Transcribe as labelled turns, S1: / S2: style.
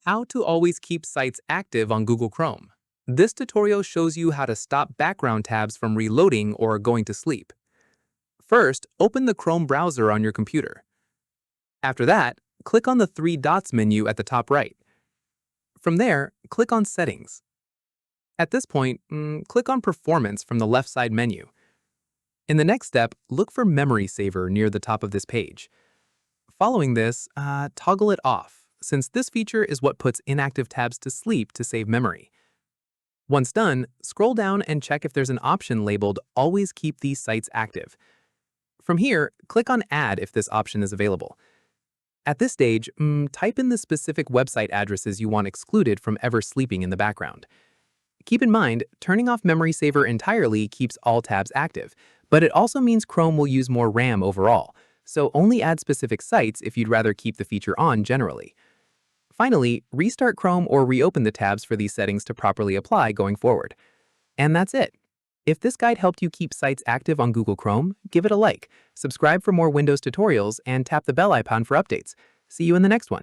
S1: How to always keep sites active on Google Chrome. This tutorial shows you how to stop background tabs from reloading or going to sleep. First, open the Chrome browser on your computer. After that, click on the three dots menu at the top right. From there, click on Settings. At this point, click on Performance from the left side menu. In the next step, look for Memory Saver near the top of this page. Following this, toggle it off, since this feature is what puts inactive tabs to sleep to save memory. Once done, scroll down and check if there's an option labeled Always Keep These Sites Active. From here, click on Add if this option is available. At this stage, type in the specific website addresses you want excluded from ever sleeping in the background. Keep in mind, turning off Memory Saver entirely keeps all tabs active, but it also means Chrome will use more RAM overall, so only add specific sites if you'd rather keep the feature on generally. Finally, restart Chrome or reopen the tabs for these settings to properly apply going forward. And that's it. If this guide helped you keep sites active on Google Chrome, give it a like, subscribe for more Windows tutorials, and tap the bell icon for updates. See you in the next one.